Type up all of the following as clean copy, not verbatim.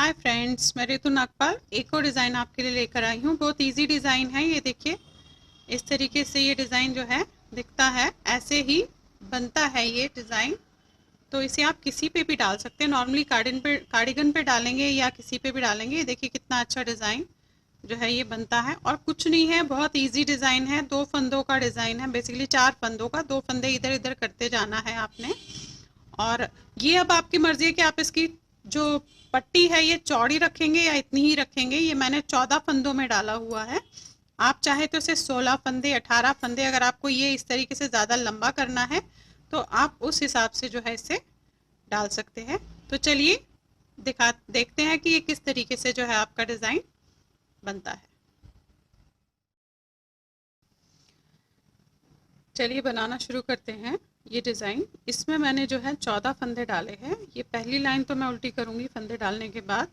Hi friends, मैं रितु नागपाल एक और डिज़ाइन आपके लिए लेकर आई हूँ। बहुत इजी डिज़ाइन है। ये देखिए, इस तरीके से ये डिज़ाइन जो है दिखता है, ऐसे ही बनता है ये डिज़ाइन। तो इसे आप किसी पे भी डाल सकते हैं। नॉर्मली कार्डिगन पे डालेंगे या किसी पे भी डालेंगे। ये देखिए कितना अच्छा डिज़ाइन जो है ये बनता है। और कुछ नहीं है, बहुत ईजी डिज़ाइन है। 2 फंदों का डिज़ाइन है, बेसिकली 4 फंदों का। 2 फंदे इधर इधर करते जाना है आपने। और ये अब आपकी मर्जी है कि आप इसकी जो पट्टी है ये चौड़ी रखेंगे या इतनी ही रखेंगे। ये मैंने 14 फंदों में डाला हुआ है। आप चाहे तो इसे 16 फंदे, 18 फंदे, अगर आपको ये इस तरीके से ज़्यादा लंबा करना है तो आप उस हिसाब से जो है इसे डाल सकते हैं। तो चलिए देखते हैं कि ये किस तरीके से जो है आपका डिज़ाइन बनता है। चलिए बनाना शुरू करते हैं। ये डिज़ाइन, इसमें मैंने जो है 14 फंदे डाले हैं। ये पहली लाइन तो मैं उल्टी करूँगी फंदे डालने के बाद।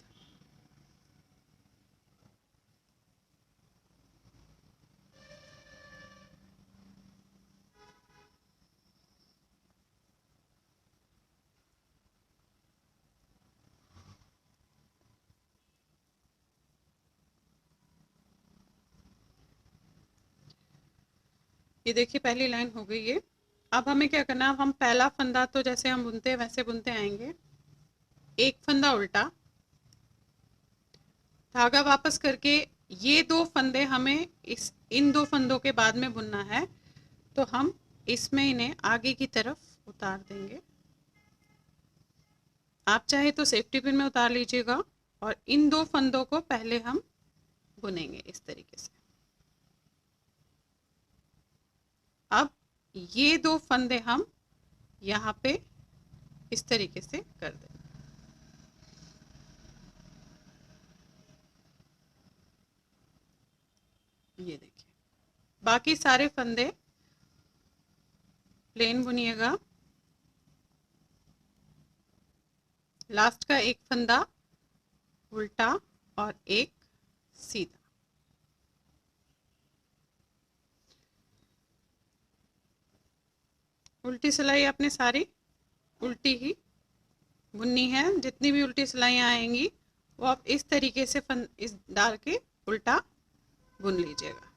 ये देखिए पहली लाइन हो गई है। अब हमें क्या करना है, अब हम पहला फंदा तो जैसे हम बुनते हैं वैसे बुनते आएंगे। एक फंदा उल्टा, धागा वापस करके ये 2 फंदे हमें इन 2 फंदों के बाद में बुनना है। तो हम इसमें इन्हें आगे की तरफ उतार देंगे। आप चाहे तो सेफ्टी पिन में उतार लीजिएगा। और इन 2 फंदों को पहले हम बुनेंगे इस तरीके से। अब ये 2 फंदे हम यहाँ पे इस तरीके से कर देंगे। ये देखिए, बाकी सारे फंदे प्लेन बुनिएगा। लास्ट का एक फंदा उल्टा और एक सीधा। उल्टी सिलाई आपने सारी उल्टी ही बुननी है। जितनी भी उल्टी सिलाइयाँ आएंगी वो आप इस तरीके से इस डाल के उल्टा बुन लीजिएगा।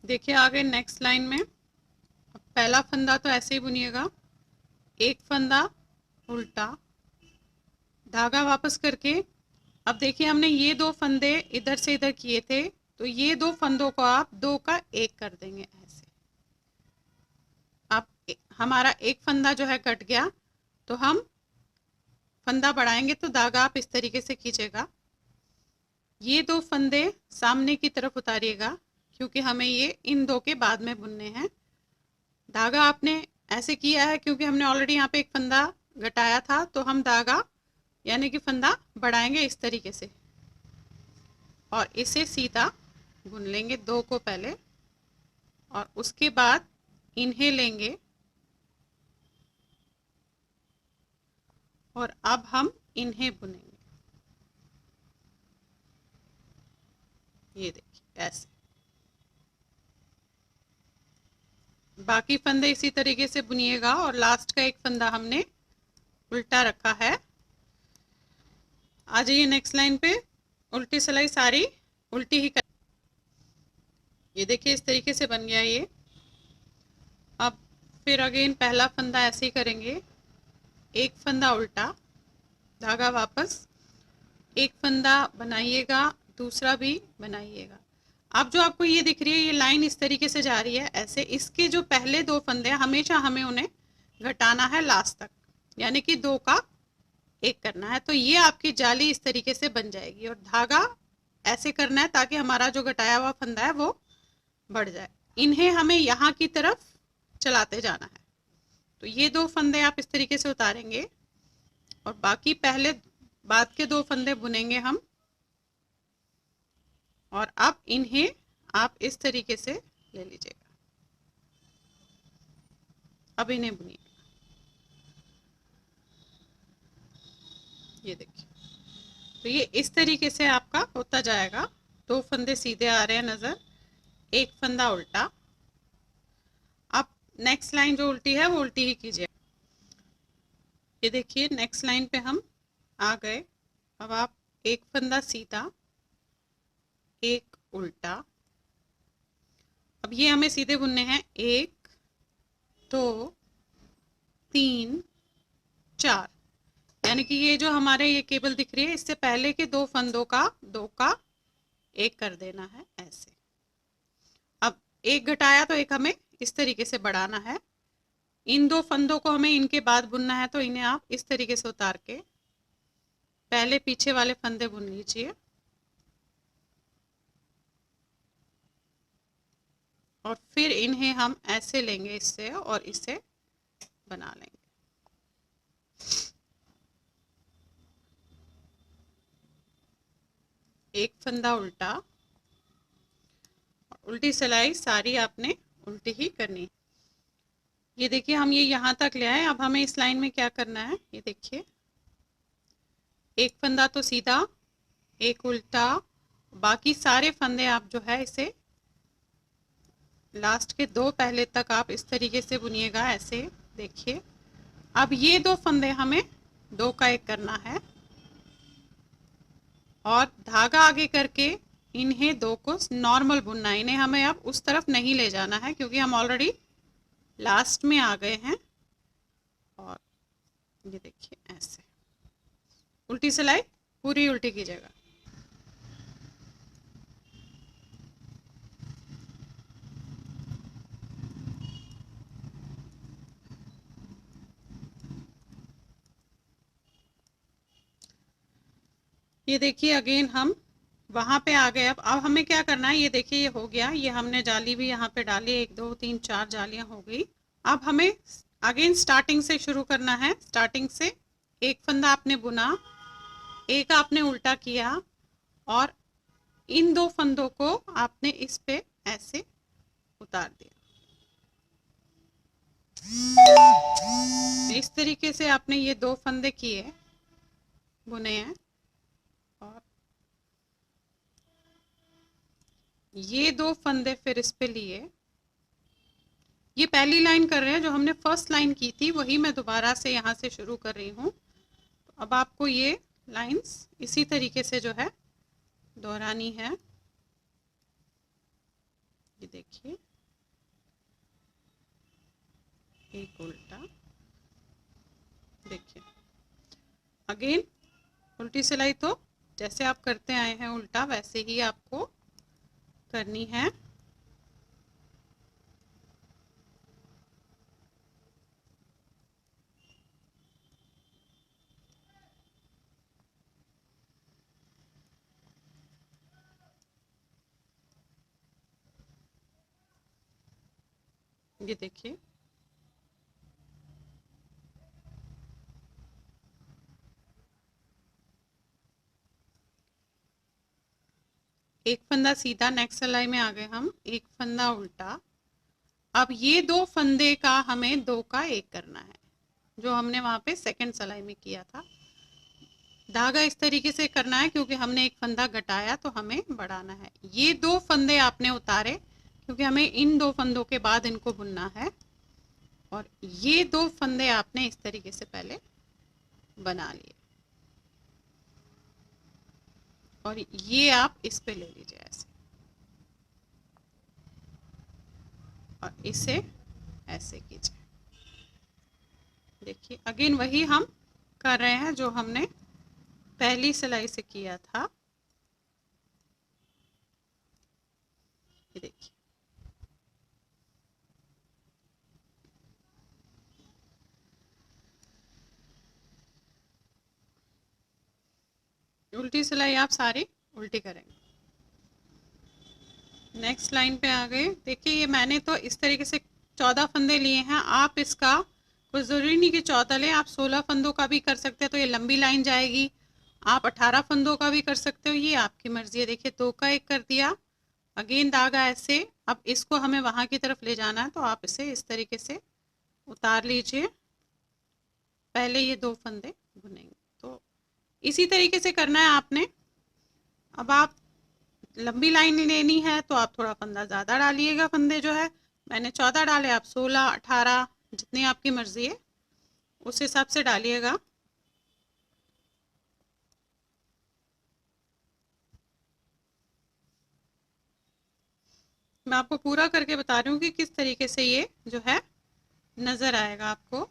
देखिए आगे नेक्स्ट लाइन में पहला फंदा तो ऐसे ही बुनिएगा। एक फंदा उल्टा, धागा वापस करके, अब देखिए हमने ये 2 फंदे इधर से इधर किए थे, तो ये 2 फंदों को आप 2 का 1 कर देंगे ऐसे। अब हमारा एक फंदा जो है कट गया, तो हम फंदा बढ़ाएंगे तो धागा आप इस तरीके से खींचेगा। ये 2 फंदे सामने की तरफ उतारिएगा, क्योंकि हमें ये इन 2 के बाद में बुनने हैं। धागा आपने ऐसे किया है क्योंकि हमने ऑलरेडी यहाँ पे एक फंदा घटाया था, तो हम धागा यानी कि फंदा बढ़ाएंगे इस तरीके से और इसे सीधा बुन लेंगे 2 को पहले, और उसके बाद इन्हें लेंगे और अब हम इन्हें बुनेंगे। ये देखिए ऐसे। बाकी फंदे इसी तरीके से बुनिएगा और लास्ट का एक फंदा हमने उल्टा रखा है। आ जाइए नेक्स्ट लाइन पे। उल्टी सिलाई सारी उल्टी ही कर। ये देखिए इस तरीके से बन गया ये। अब फिर अगेन पहला फंदा ऐसे ही करेंगे। एक फंदा उल्टा, धागा वापस, एक फंदा बनाइएगा, दूसरा भी बनाइएगा। अब जो आपको ये दिख रही है ये लाइन इस तरीके से जा रही है ऐसे। इसके जो पहले 2 फंदे हैं हमेशा हमें उन्हें घटाना है लास्ट तक, यानी कि 2 का 1 करना है। तो ये आपकी जाली इस तरीके से बन जाएगी और धागा ऐसे करना है ताकि हमारा जो घटाया हुआ फंदा है वो बढ़ जाए। इन्हें हमें यहाँ की तरफ चलाते जाना है। तो ये 2 फंदे आप इस तरीके से उतारेंगे और बाकी पहले बाद के 2 फंदे बुनेंगे हम। और अब इन्हें आप इस तरीके से ले लीजिएगा। अब इन्हें बुनिए। ये देखिए, तो ये इस तरीके से आपका होता जाएगा। 2 फंदे सीधे आ रहे हैं नजर, एक फंदा उल्टा। अब नेक्स्ट लाइन जो उल्टी है वो उल्टी ही कीजिए। ये देखिए नेक्स्ट लाइन पे हम आ गए। अब आप एक फंदा सीधा, एक उल्टा। अब ये हमें सीधे बुनने हैं 1 2 3 4, यानी कि ये जो हमारे ये केबल दिख रही है इससे पहले के दो फंदों का दो का एक कर देना है ऐसे। अब एक घटाया तो एक हमें इस तरीके से बढ़ाना है। इन दो फंदों को हमें इनके बाद बुनना है, तो इन्हें आप इस तरीके से उतार के पहले पीछे वाले फंदे बुन लीजिए और फिर इन्हें हम ऐसे लेंगे इससे और इसे बना लेंगे। एक फंदा उल्टा, उल्टी सिलाई सारी आपने उल्टी ही करनी। ये देखिए हम ये यहाँ तक ले आए। अब हमें इस लाइन में क्या करना है, ये देखिए एक फंदा तो सीधा, एक उल्टा, बाकी सारे फंदे आप जो है इसे लास्ट के दो पहले तक आप इस तरीके से बुनिएगा ऐसे। देखिए अब ये दो फंदे हमें दो का एक करना है और धागा आगे करके इन्हें दो को नॉर्मल बुनना है। इन्हें हमें अब उस तरफ नहीं ले जाना है क्योंकि हम ऑलरेडी लास्ट में आ गए हैं। और ये देखिए ऐसे उल्टी सिलाई पूरी उल्टी कीजिएगा। ये देखिए अगेन हम वहां पे आ गए। अब हमें क्या करना है, ये देखिए ये हो गया। ये हमने जाली भी यहाँ पे डाली, 1 2 3 4 जालियां हो गई। अब हमें अगेन स्टार्टिंग से शुरू करना है। स्टार्टिंग से एक फंदा आपने बुना, एक आपने उल्टा किया और इन दो फंदों को आपने इस पे ऐसे उतार दिया। इस तरीके से आपने ये दो फंदे किए, बुने हैं और ये दो फंदे फिर इस पे लिए। ये पहली लाइन कर रहे हैं, जो हमने फर्स्ट लाइन की थी वही मैं दोबारा से यहाँ से शुरू कर रही हूँ। तो अब आपको ये लाइंस इसी तरीके से जो है दोहरानी है। ये देखिए एक उल्टा, देखिए अगेन उल्टी सिलाई तो जैसे आप करते आए हैं उल्टा वैसे ही आपको करनी है। ये देखिए एक फंदा सीधा, नेक्स्ट सिलाई में आ गए हम, एक फंदा उल्टा। अब ये दो फंदे का हमें दो का एक करना है, जो हमने वहां पे सेकंड सिलाई में किया था। धागा इस तरीके से करना है क्योंकि हमने एक फंदा घटाया तो हमें बढ़ाना है। ये दो फंदे आपने उतारे क्योंकि हमें इन दो फंदों के बाद इनको बुनना है और ये दो फंदे आपने इस तरीके से पहले बना लिए और ये आप इस पे ले लीजिए ऐसे और इसे ऐसे कीजिए। देखिए अगेन वही हम कर रहे हैं जो हमने पहली सिलाई से किया था। ये देखिए उल्टी सिलाई आप सारी उल्टी करेंगे। नेक्स्ट लाइन पे आ गए। देखिए ये मैंने तो इस तरीके से 14 फंदे लिए हैं। आप इसका कोई ज़रूरी नहीं कि 14 लें, आप 16 फंदों का भी कर सकते हैं तो ये लंबी लाइन जाएगी। आप 18 फंदों का भी कर सकते हो, ये आपकी मर्जी है। देखिए दो का एक कर दिया, अगेन धागा ऐसे। अब इसको हमें वहां की तरफ ले जाना है तो आप इसे इस तरीके से उतार लीजिए। पहले ये दो फंदे बुनेंगे तो इसी तरीके से करना है आपने। अब आप लंबी लाइन लेनी है तो आप थोड़ा फंदा ज़्यादा डालिएगा, फंदे जो है मैंने 14 डाले, आप 16 18 जितनी आपकी मर्जी है उस हिसाब से डालिएगा। मैं आपको पूरा करके बता रही हूँ कि किस तरीके से ये जो है नज़र आएगा आपको।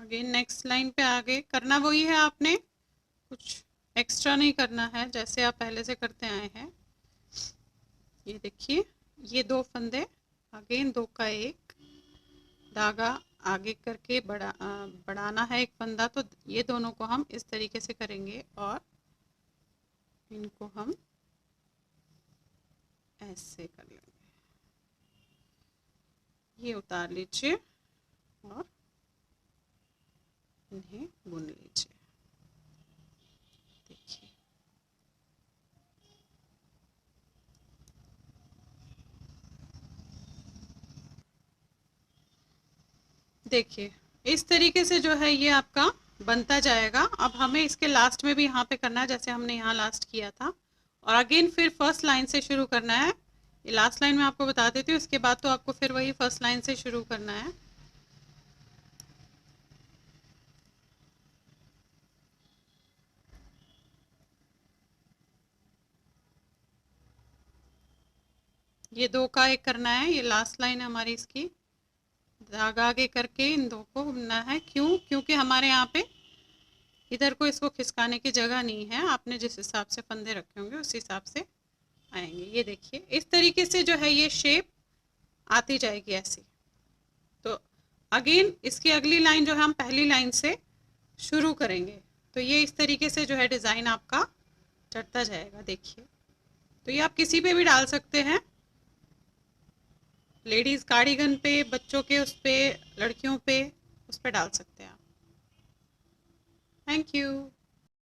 अगेन नेक्स्ट लाइन पे आगे करना वही है, आपने कुछ एक्स्ट्रा नहीं करना है, जैसे आप पहले से करते आए हैं। ये देखिए, ये 2 फंदे, अगेन 2 का 1 धागा आगे करके बढ़ाना है एक फंदा, तो ये दोनों को हम इस तरीके से करेंगे और इनको हम ऐसे कर लेंगे। ये उतार लीजिए और इन्हें बुन लीजिए। देखिए, देखिए इस तरीके से जो है ये आपका बनता जाएगा। अब हमें इसके लास्ट में भी यहाँ पे करना है जैसे हमने यहाँ लास्ट किया था, और अगेन फिर फर्स्ट लाइन से शुरू करना है। ये लास्ट लाइन में आपको बता देती हूँ, इसके बाद तो आपको फिर वही फर्स्ट लाइन से शुरू करना है। ये 2 का 1 करना है, ये लास्ट लाइन है हमारी इसकी। धागा आगे करके इन 2 को बुनना है। क्यों? क्योंकि हमारे यहाँ पे इधर को इसको खिसकाने की जगह नहीं है, आपने जिस हिसाब से फंदे रखे होंगे उस हिसाब से आएंगे। ये देखिए इस तरीके से जो है ये शेप आती जाएगी ऐसी। तो अगेन इसकी अगली लाइन जो है हम पहली लाइन से शुरू करेंगे, तो ये इस तरीके से जो है डिज़ाइन आपका चढ़ता जाएगा। देखिए, तो ये आप किसी पे भी डाल सकते हैं, लेडीज़ कार्डिगन पे, बच्चों के उस पे, लड़कियों पे, उस पे डाल सकते हैं आप। Thank you.